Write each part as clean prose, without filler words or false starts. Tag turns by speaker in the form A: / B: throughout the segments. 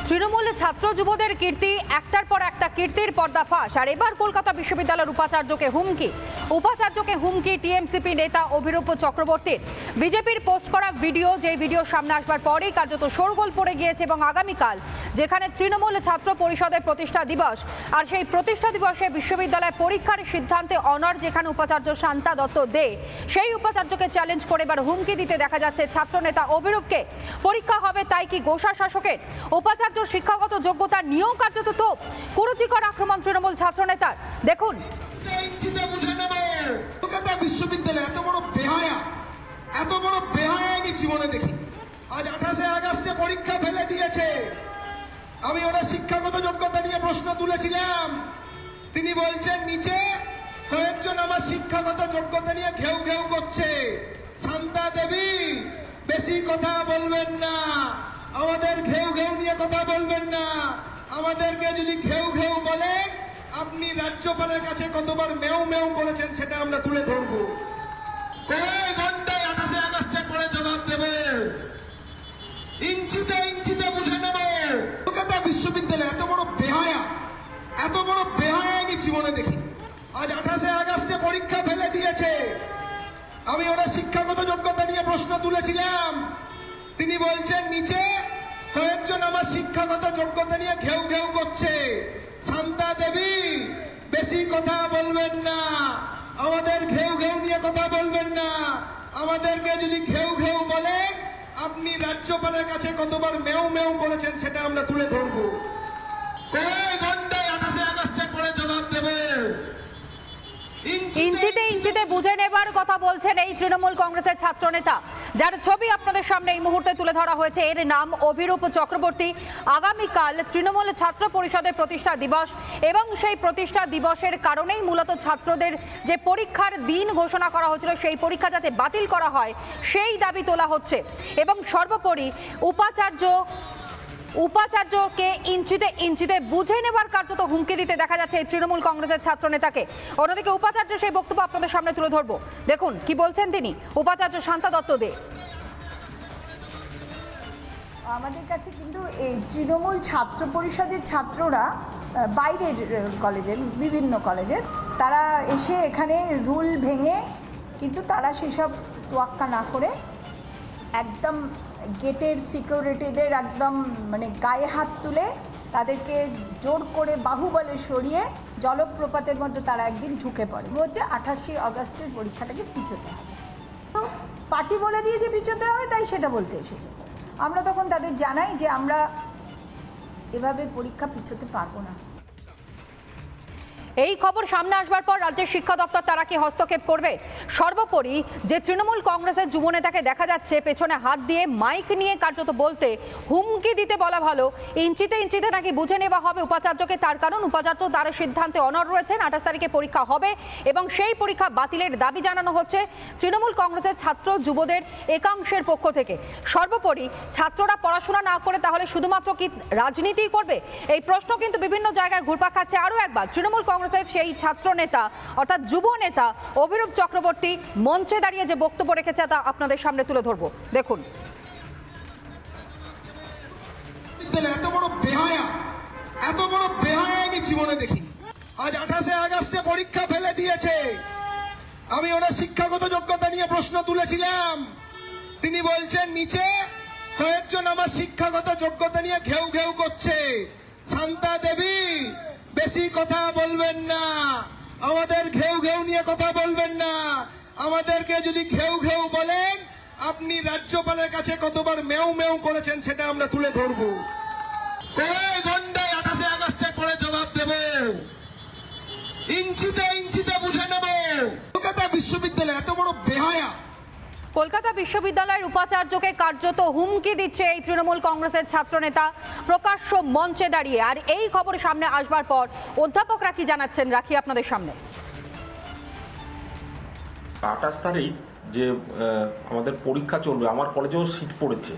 A: তৃণমূল ছাত্র যুবদের কীর্তি একটার পর একটা কীর্তির পর্দাফাশ। আর এবার কলকাতা বিশ্ববিদ্যালয়ের উপাচার্যকে হুমকি টিএমসিপি নেতা অভিরূপ চক্রবর্তীর। বিজেপির পোস্ট করা ভিডিও, যে ভিডিও সামনে আসবার পরেই কার্যত শোরগোল পড়ে গিয়েছে এবং আগামীকাল যেখানে তৃণমূল ছাত্র পরিষদের প্রতিষ্ঠা দিবস, আর সেই প্রতিষ্ঠা দিবসে বিশ্ববিদ্যালয় পরীক্ষার সিদ্ধান্তে অনড় যেখানে উপাচার্য শান্তা দত্ত দে, সেই উপাচার্যকে চ্যালেঞ্জ করে এবার হুমকি দিতে দেখা যাচ্ছে ছাত্রনেতা অভিরূপকে। পরীক্ষা হবে তাই কি গোসা শাসকের? উপাচার্য শিক্ষাগত যোগ্যতা নিয়েও কার্যত তোপ। কুরুচিকর আক্রমণ তৃণমূল ছাত্রনেতার, দেখুন।
B: কলকাতা বিশ্ববিদ্যালয় এত বড় বেহায়া আমি জীবনে দেখি। আজ 28শে আগস্টে পরীক্ষা ফেলে দিয়েছে। আমি ওনার শিক্ষাগত যোগ্যতা নিয়ে প্রশ্ন তুলেছিলাম। তিনি বলছেন নিচে কয়েকজন আমার শিক্ষাগত যোগ্যতা নিয়ে ঘেউ ঘেউ করছে। শান্তা দেবী, বেশি কথা বলবেন না, আমাদের ঘেউ ঘেউ নিয়ে কথা বলবেন না। আমাদেরকে যদি ঘেউ ঘেউ বলে, আপনি রাজ্যপালের কাছে কতবার মেউ মেউ বলেছেন সেটা আমরা তুলে ধরবো। কয় ঘন্টায় 28শে আগস্টের পরে জবাব দেবে, ইঞ্চিতে ইঞ্চিতে বুঝে নেবে। কলকাতা বিশ্ববিদ্যালয় এত বড় বেহায়া আমি জীবনে দেখি। আজ 28শে আগস্টে পরীক্ষা ফেলে দিয়েছে। আমি ওনার শিক্ষাগত যোগ্যতা নিয়ে প্রশ্ন তুলেছিলাম। তিনি বলছেন নিচে কয়েকজন আমার শিক্ষাগত যোগ্যতা নিয়ে ঘেউ ঘেউ করছে। শান্তা দেবী, বেশি কথা বলবেন না, আমাদের ঘেউ ঘেউ নিয়ে কথা বলবেন না। আমাদেরকে যদি ঘেউ ঘেউ বলে, আপনি রাজ্যপালের কাছে কতবার মেউ মেউ বলেছেন সেটা আমরা তুলে ধরবো। কয় ঘন্টায় 28শে আগস্টের পরে জবাব দেবে।
A: ইঞ্চিতে ইঞ্চিতে বুঝে নেবার কথা বলছেন এই তৃণমূল কংগ্রেসের ছাত্রনেতা, যার ছবি আপনাদের সামনে এই মুহূর্তে তুলে ধরা হয়েছে। এর নাম অভিরূপ চক্রবর্তী। আগামীকাল তৃণমূল ছাত্র পরিষদের প্রতিষ্ঠা দিবস এবং সেই প্রতিষ্ঠা দিবসের কারণেই মূলত ছাত্রদের যে পরীক্ষার দিন ঘোষণা করা হয়েছিল, সেই পরীক্ষা যাতে বাতিল করা হয় সেই দাবি তোলা হচ্ছে। এবং সর্বোপরি উপাচার্যকে ইঞ্চিতে ইঞ্চিতে বুঝে নেবার কার্যত হুমকি দিতে দেখা যাচ্ছে এই তৃণমূল কংগ্রেসের ছাত্র নেতাকে। অন্যদিকে উপাচার্য সেই বক্তব্য আপনাদের সামনে তুলে ধরবো, দেখুন কি বলছেন তিনি, উপাচার্য শান্তা দত্ত দে।
C: আমাদের কাছে কিন্তু এই তৃণমূল ছাত্র পরিষদের ছাত্ররা বাইরের কলেজের, বিভিন্ন কলেজের, তারা এসে এখানে রুল ভেঙে, কিন্তু তারা সেসব তোয়াক্কা না করে একদম গেটের সিকিউরিটিদের একদম মানে গায়ে হাত তুলে তাদেরকে জোর করে বাহুবলে সরিয়ে জলপ্রপাতের মধ্যে তারা একদিন ঢুকে পড়ে। হচ্ছে 28শে আগস্টের পরীক্ষাটাকে পিছোতে হবে। তো পার্টি বলে দিয়েছে পিছোতে হবে, তাই সেটা বলতে এসেছে। আমরা তখন তাদের জানাই যে আমরা এভাবে পরীক্ষা পিছোতে পারবো না।
A: এই খবর সামনে আসবার পর রাজ্যের শিক্ষা দপ্তর তারা কি হস্তক্ষেপ করবে? সর্বোপরি যে তৃণমূল কংগ্রেসের যুব নেতাকে দেখা যাচ্ছে পেছনে হাত দিয়ে মাইক নিয়ে কার্যত বলতে, হুমকি দিতে বলা ভালো, ইঞ্চিতে ইঞ্চিতে নাকি বুঝে নেওয়া হবে উপাচার্যকে। তার কারণ উপাচার্য তার সিদ্ধান্তে অনড় রয়েছেন। 28 তারিখে পরীক্ষা হবে এবং সেই পরীক্ষা বাতিলের দাবি জানানো হচ্ছে তৃণমূল কংগ্রেসের ছাত্র যুবদের একাংশের পক্ষ থেকে। সর্বোপরি ছাত্ররা পড়াশোনা না করে তাহলে শুধুমাত্র কি রাজনীতি করবে? এই প্রশ্ন কিন্তু বিভিন্ন জায়গায় ঘুরপাক খাচ্ছে। আরও একবার তৃণমূল সেই ছাত্র নেতা অর্থাৎ যুব নেতা অভিরূপ চক্রবর্তী মঞ্চে দাঁড়িয়ে যে বক্তব্য রেখেছে তা আপনাদের সামনে তুলে ধরবো, দেখুন।
B: এত বড় বেহায়া আমি জীবনে দেখি। আজ 28শে আগস্টে পরীক্ষা ফেলে দিয়েছে। আমি ওনার শিক্ষাগত যোগ্যতা নিয়ে প্রশ্ন তুলেছিলাম। তিনি বলছেন নিচে কয়েকজন আমার শিক্ষাগত যোগ্যতা নিয়ে ঘেউ ঘেউ করছে। শান্তা দেবী, বেশি কথা বলবেন না, আমাদের ঘেউ ঘেউ নিয়ে কথা বলবেন না। আমাদেরকে যদি ঘেউ ঘেউ বলেন, আপনি রাজ্যপালের কাছে কতবার মেউ মেউ করেছেন সেটা আমরা তুলে ধরবো। কয় ঘন্টায় 28শে আগস্টের পরে জবাব দেবে, ইঞ্চিতে ইঞ্চিতে বুঝে নেবে। কলকাতা বিশ্ববিদ্যালয় এত বড় বেহায়া।
A: কলকাতা বিশ্ববিদ্যালয়ের উপাচার্যকে কার্যত হুমকি দিচ্ছে এই তৃণমূল কংগ্রেসের ছাত্রনেতা প্রকাশ্য মঞ্চে দাঁড়িয়ে। আর এই খবর সামনে আসবার পর অধ্যাপকরা কি জানাচ্ছেন রাখি আপনাদের সামনে।
D: 28 তারিখ যে আমাদের পরীক্ষা চলবে, আমার কলেজেও সিট পড়েছে।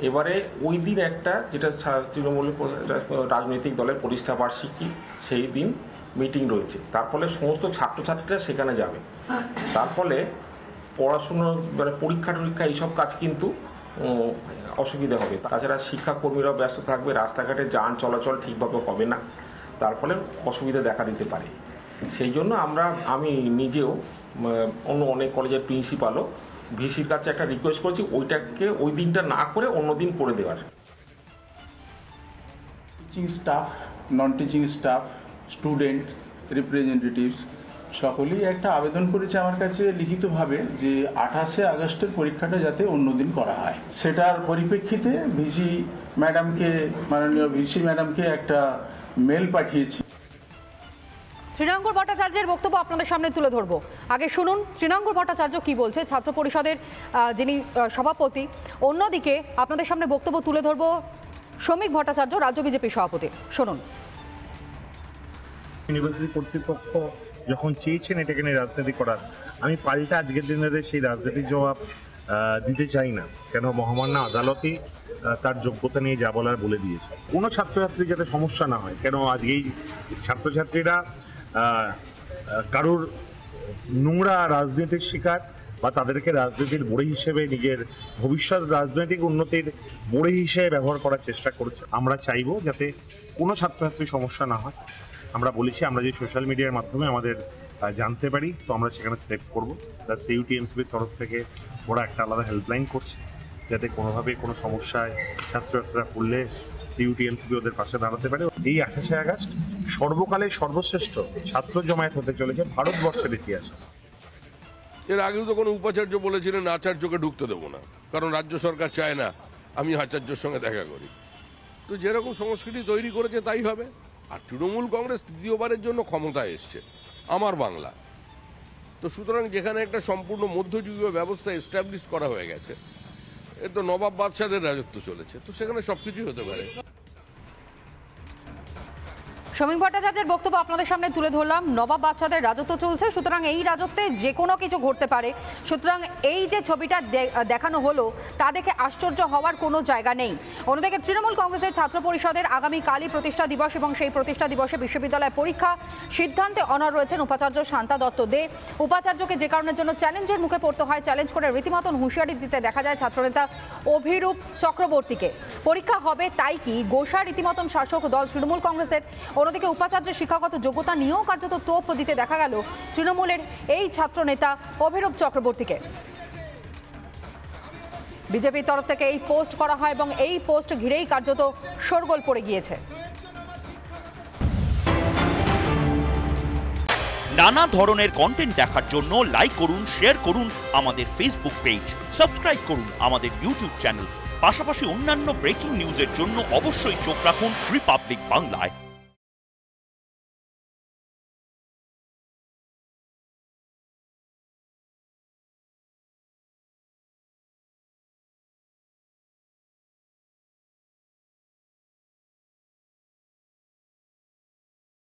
D: এবারে ওই দিন একটা যেটা তৃণমূল রাজনৈতিক দলের প্রতিষ্ঠা বার্ষিকী, সেই দিন মিটিং রয়েছে। তার ফলে সমস্ত ছাত্রছাত্রীরা সেখানে যাবে। তার ফলে পড়াশুনো, পরীক্ষা টরীক্ষা এইসব কাজ কিন্তু অসুবিধা হবে। তাছাড়া শিক্ষাকর্মীরাও ব্যস্ত থাকবে, রাস্তাঘাটে যান চলাচল ঠিকভাবে হবে না, তার ফলে অসুবিধা দেখা দিতে পারে। সেই জন্য আমি নিজেও অন্য অনেক কলেজের প্রিন্সিপালও ভিসির কাছে একটা রিকোয়েস্ট করেছি ওইটাকে ওই দিনটা না করে অন্য দিন করে দেওয়ার।
E: Teaching staff, non teaching staff, student representatives সকলেই একটা আবেদন করেছে আমার কাছে লিখিতভাবে যে 28শে আগস্টের পরীক্ষাটা যাতে অন্যদিন করা হয়। সেটার পরিপ্রেক্ষিতে মাননীয় ভিসি ম্যাডামকে একটা মেল পাঠিয়েছি।
A: তৃণাঙ্কুর ভট্টাচার্যের বক্তব্য আপনাদের সামনে তুলে ধরবো। আগে শুনুন তৃণাঙ্কুর ভট্টাচার্য কি বলছে, ছাত্র পরিষদের যিনি সভাপতি। অন্যদিকে আপনাদের সামনে বক্তব্য তুলে ধরবো শ্রমিক ভট্টাচার্য, রাজ্য বিজেপি সভাপতি। শুনুন।
F: ইউনিভার্সিটি কর্তৃপক্ষ যখন চেয়েছেন এটাকে নিয়ে রাজনীতি করার, আমি পাল্টা আজকের দিনে সেই রাজনীতির জবাব দিতে চাই না। কেন মহামান্য আদালতই তার যোগ্যতা নিয়ে যা বলার বলে দিয়েছে। কোনো ছাত্রছাত্রী যাতে সমস্যা না হয়। কেন আজকেই ছাত্রছাত্রীরা কারোর নোংরা রাজনীতির শিকার বা তাদেরকে রাজনীতির বড়ি হিসেবে নিজের ভবিষ্যৎ রাজনৈতিক উন্নতির বড়ি হিসেবে ব্যবহার করার চেষ্টা করছে। আমরা চাইবো যাতে কোনো ছাত্রছাত্রীর সমস্যা না হয়। আমরা বলেছি আমরা যে সোশ্যাল মিডিয়ার মাধ্যমে আমাদের জানতে পারি, তো আমরা সেখানে সিলেক্ট করবো। তার সিইউটিএমসিবির তরফ থেকে ওরা একটা আলাদা হেল্পলাইন করছে, যাতে কোনোভাবে কোনো সমস্যায় ছাত্রছাত্রীরা পড়লে সিইউটিএমসিবি ওদের পাশে দাঁড়াতে পারে। এই 28শে আগস্ট সর্বকালের সর্বশ্রেষ্ঠ ছাত্র জমায়েত হতে চলেছে ভারতবর্ষের ইতিহাসে।
G: এর আগেও তো কোনো উপাচার্য বলেছিলেন আচার্যকে ঢুকতে দেবো না, কারণ রাজ্য সরকার চায় না আমি আচার্যের সঙ্গে দেখা করি। তো যেরকম সংস্কৃতি তৈরি করেছে তাই হবে। আর তৃণমূল কংগ্রেস তৃতীয়বারের জন্য ক্ষমতায় এসছে আমার বাংলা, তো সুতরাং যেখানে একটা সম্পূর্ণ মধ্যযুগীয় ব্যবস্থা এস্টাবলিশ করা হয়ে গেছে, এ তো নবাব বাদশাদের রাজত্ব চলেছে, তো সেখানে সবকিছুই হতে পারে।
A: শ্রমিক ভট্টাচার্যের বক্তব্য আপনাদের সামনে তুলে ধরলাম। নবাব বাদশাদের রাজত্ব চলছে, সুতরাং এই রাজত্বে যে কোনো কিছু ঘটতে পারে। সুতরাং এই যে ছবিটা দেখানো হলো তা দেখে আশ্চর্য হওয়ার কোনো জায়গা নেই। অন্যদিকে তৃণমূল কংগ্রেসের ছাত্র পরিষদের আগামীকালই প্রতিষ্ঠা দিবস এবং সেই প্রতিষ্ঠা দিবসে বিশ্ববিদ্যালয় পরীক্ষা সিদ্ধান্তে অনড় রয়েছেন উপাচার্য শান্তা দত্ত দে। উপাচার্যকে যে কারণের জন্য চ্যালেঞ্জের মুখে পড়তে হয়, চ্যালেঞ্জ করে রীতিমতন হুঁশিয়ারি দিতে দেখা যায় ছাত্রনেতা অভিরূপ চক্রবর্তীকে। পরীক্ষা হবে তাই কি গোসা রীতিমতন শাসক দল তৃণমূল কংগ্রেসের। অন্যদিকে উপাচার্যের শিক্ষাগত যোগ্যতা নিয়েও কার্যত তোপ দিতে দেখা গেল তৃণমূলের এই ছাত্র নেতা অভিরূপ চক্রবর্তীকে। বিজেপির তরফ থেকে এই পোস্ট করা হয় এবং এই পোস্ট ঘিরেই কার্যত শোরগোল পড়ে গিয়েছে।
H: নানা ধরনের কন্টেন্ট দেখার জন্য লাইক করুন, শেয়ার করুন আমাদের ফেসবুক পেজ, সাবস্ক্রাইব করুন আমাদের ইউটিউব চ্যানেল। পাশাপাশি অন্যান্য ব্রেকিং নিউজের জন্য অবশ্যই চোখ রাখুন রিপাবলিক বাংলায়।